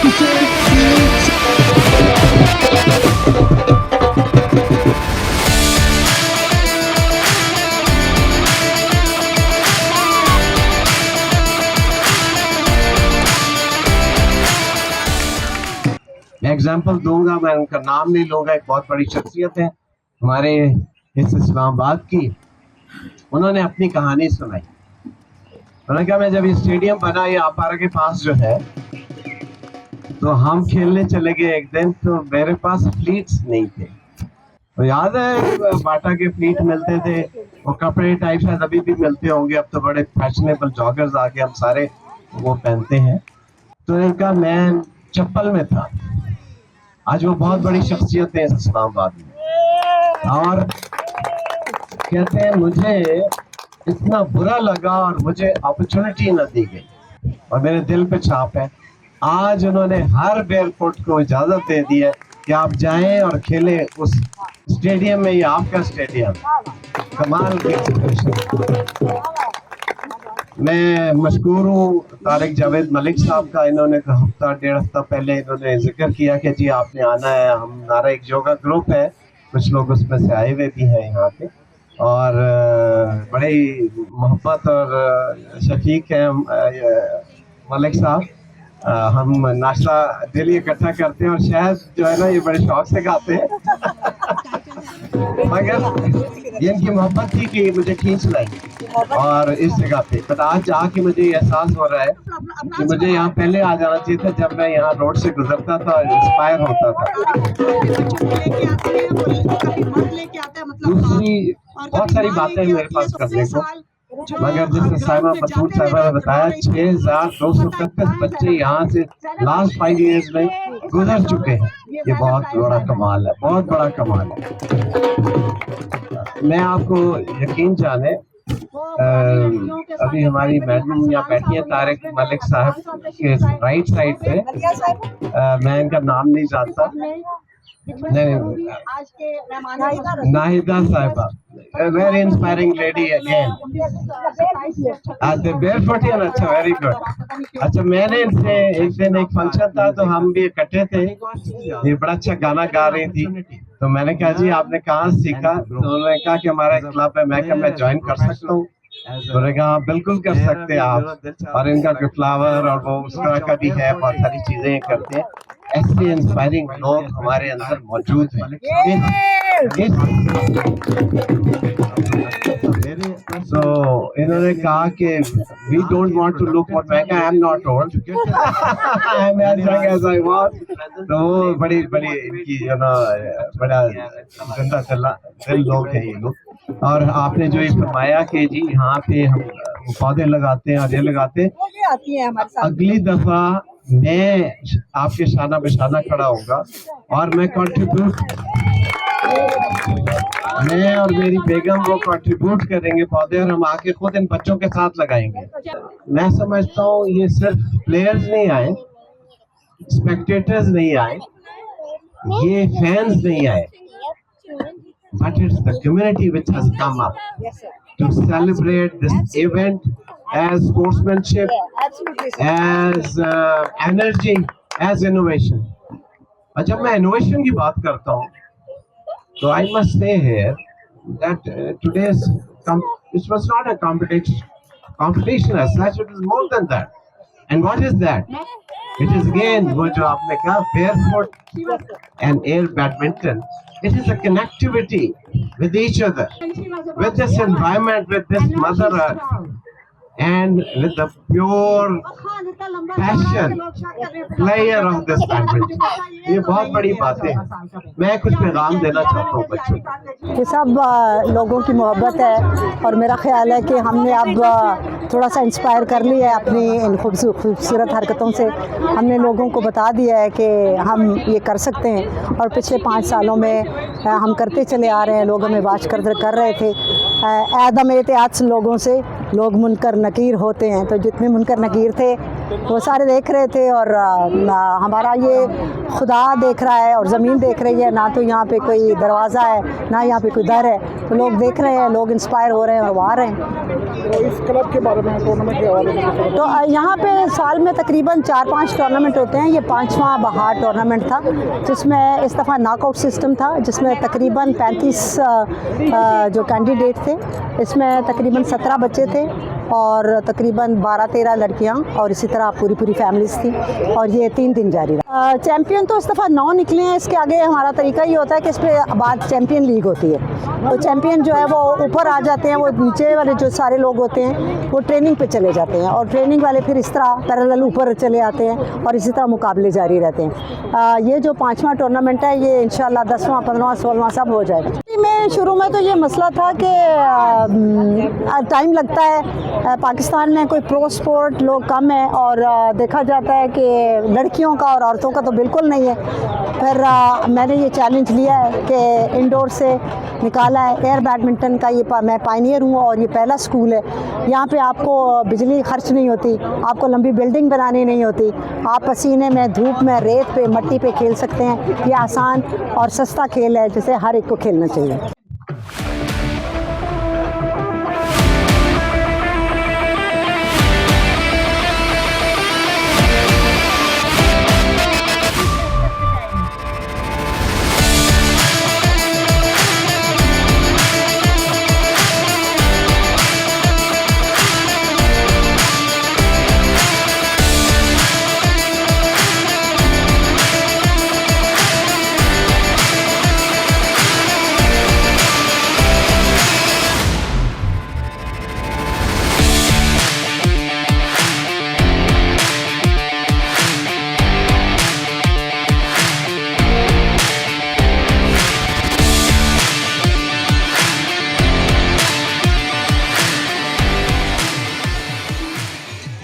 मैं एग्जाम्पल दूंगा, मैं उनका नाम नहीं लूंगा। एक बहुत बड़ी शख्सियत है हमारे इस इस्लामाबाद की। उन्होंने अपनी कहानी सुनाई। उन्होंने कहा मैं जब ये स्टेडियम बना ये आपारा के पास जो है, तो हम खेलने चले गए एक दिन, तो मेरे पास फ्लीट्स नहीं थे। तो याद है बाटा के फ्लीट मिलते थे, वो कपड़े टाइप शायद अभी भी मिलते होंगे, अब तो बड़े फैशनेबल जॉगर्स आके हम सारे वो पहनते हैं। तो इनका मैं चप्पल में था। आज वो बहुत बड़ी शख्सियत है इस्लामाबाद में, और कहते हैं मुझे इतना बुरा लगा और मुझे अपॉर्चुनिटी न दी गई, और मेरे दिल पे छाप है। आज उन्होंने हर बेयरफुट को इजाजत दे दी है कि आप जाएं और खेलें उस स्टेडियम में। ये आपका स्टेडियम, कमाल की सिचुएशन। मैं मशकूर हूँ तारिक जावेद मलिक साहब का। इन्होंने हफ्ता डेढ़ हफ्ता पहले इन्होंने जिक्र किया कि जी आपने आना है। हमारा एक योगा ग्रुप है, कुछ लोग उसमें से आए हुए भी हैं यहाँ पे, और बड़े ही मोहब्बत और शफीक हैं मलिक साहब। हम नाश्ता डेली इकट्ठा करते हैं, और शायद जो है ना ये बड़े शौक से गाते हैं मगर ये इनकी मोहब्बत थी कि मुझे खींच लाई और इस जगह पे। बट आज आके मुझे एहसास हो रहा है कि मुझे यहाँ पहले आ जाना चाहिए था, जब मैं यहाँ रोड से गुजरता था, इंस्पायर होता था। दूसरी बहुत सारी बातें मेरे पास करने को, मगर जैसे साहिबा बतूल साहिबा ने बताया 6231 बच्चे यहाँ से लास्ट 5 इयर्स में गुजर चुके हैं। ये बहुत बड़ा कमाल है, बहुत बड़ा कमाल है। मैं आपको यकीन जाने, अभी हमारी मैडम यहाँ बैठी है तारिक मलिक साहब के राइट साइड पे। मैं इनका नाम नहीं जानता, नाहिदा साहिबा, very inspiring lady again. Barefoot, अच्छा वेरी गुड। अच्छा, मैंने इनसे एक दिन एक फंक्शन था तो हम भी इकट्ठे थे, ये बड़ा अच्छा गाना गा रही थी, तो मैंने कहा जी आपने कहाँ सीखा? तो उन्होंने कहा कि हमारा एक क्लब है। मैं कहा मैं ज्वाइन कर सकता हूँ? उन्होंने कहा बिल्कुल कर सकते हैं आप। और इनका कोई फ्लावर और वो उस तरह का भी है, बहुत सारी चीजें करते हैं। ऐसे इंस्पायरिंग लोग हमारे अंदर मौजूद हैं। तो इन्होंने कहा कि we don't want to look old. मैं कहा I am not old, I am as young as I was. तो वो बड़ी बड़ी इनकी जो ना बड़ा जिंदा दिल लोग हैं ये लोग। और आपने जो ये फरमाया कि जी यहाँ पे हम पौधे लगाते हैं और ये लगाते हैं, अगली दफा मैं आपके शाना बेशाना खड़ा होगा और मैं और मेरी बेगम वो कंट्रीब्यूट करेंगे पौधे, और हम आके खुद इन बच्चों के साथ लगाएंगे। मैं समझता हूँ ये सिर्फ प्लेयर्स नहीं आए, स्पेक्टेटर्स नहीं आए, ये फैंस नहीं आए, but it's the community which has come up to celebrate this event as sportsmanship, as energy, as innovation. और जब मैं innovation की बात करता हूँ, तो I must say here that today's it was not a competition as such. It is more than that. And what is that? It is again वो जो आपने कहा barefoot and air badminton. It is a connectivity with each other, with this environment, with this Mother Earth, and with the pure passion player of this badminton. ये बहुत बड़ी बातें हैं। मैं कुछ पैगाम देना चाहता हूँ बच्चों को। ये सब लोगों की मोहब्बत है, और मेरा ख्याल है कि हमने अब थोड़ा सा इंस्पायर कर लिया है अपनी इन खूबसूरत हरकतों से। हमने लोगों को बता दिया है कि हम ये कर सकते हैं, और पिछले 5 सालों में हम करते चले आ रहे हैं। लोग हमें वाच कर रहे थे। आदम एहतियात लोगों से लोग मुनकर नकीर होते हैं, तो जितने मुनकर नकीर थे वो सारे देख रहे थे और हमारा ये खुदा देख रहा है और ज़मीन देख रही है, ना तो यहाँ पे कोई दरवाज़ा है ना यहाँ पे कोई दर है, तो लोग देख रहे हैं, लोग इंस्पायर हो रहे हैं और वो आ रहे हैं। तो इस क्लब के बारे में, टूर्नामेंट के हवाले से तो यहाँ पे साल में तकरीबन 4-5 टूर्नामेंट होते हैं। ये 5वां बहार टूर्नामेंट था, जिसमें इस दफ़ा नॉकआउट सिस्टम था, जिसमें तकरीबन 35 जो कैंडिडेट थे, इसमें तकरीबन 17 बच्चे थे और तकरीबन 12-13 लड़कियाँ और इसी तरह पूरी फैमिलीज थी, और ये 3 दिन जारी रहा। चैम्पियन तो इस दफ़ा 9 निकले हैं। इसके आगे हमारा तरीका ये होता है कि इस पर बाद चैम्पियन लीग होती है, तो चैम्पियन जो है वो ऊपर आ जाते हैं, वो नीचे वाले जो सारे लोग होते हैं वो ट्रेनिंग पे चले जाते हैं, और ट्रेनिंग वाले फिर इस तरह पैरेलल ऊपर चले आते हैं और इसी तरह मुकाबले जारी रहते हैं। ये जो 5वां टूर्नामेंट है ये इंशाल्लाह 10वां, 15वां, 16वां सब हो जाएगा। में शुरू में तो ये मसला था कि टाइम लगता है, पाकिस्तान में कोई प्रो स्पोर्ट लोग कम है और देखा जाता है कि लड़कियों का और औरतों का तो बिल्कुल नहीं है। फिर मैंने ये चैलेंज लिया है कि इंडोर से निकाला है। एयर बैडमिंटन का ये मैं पायनियर हूँ और ये पहला स्कूल है। यहाँ पे आपको बिजली खर्च नहीं होती, आपको लंबी बिल्डिंग बनानी नहीं होती, आप पसीने में, धूप में, रेत पे, मट्टी पे खेल सकते हैं। ये आसान और सस्ता खेल है जिसे हर एक को खेलना चाहिए।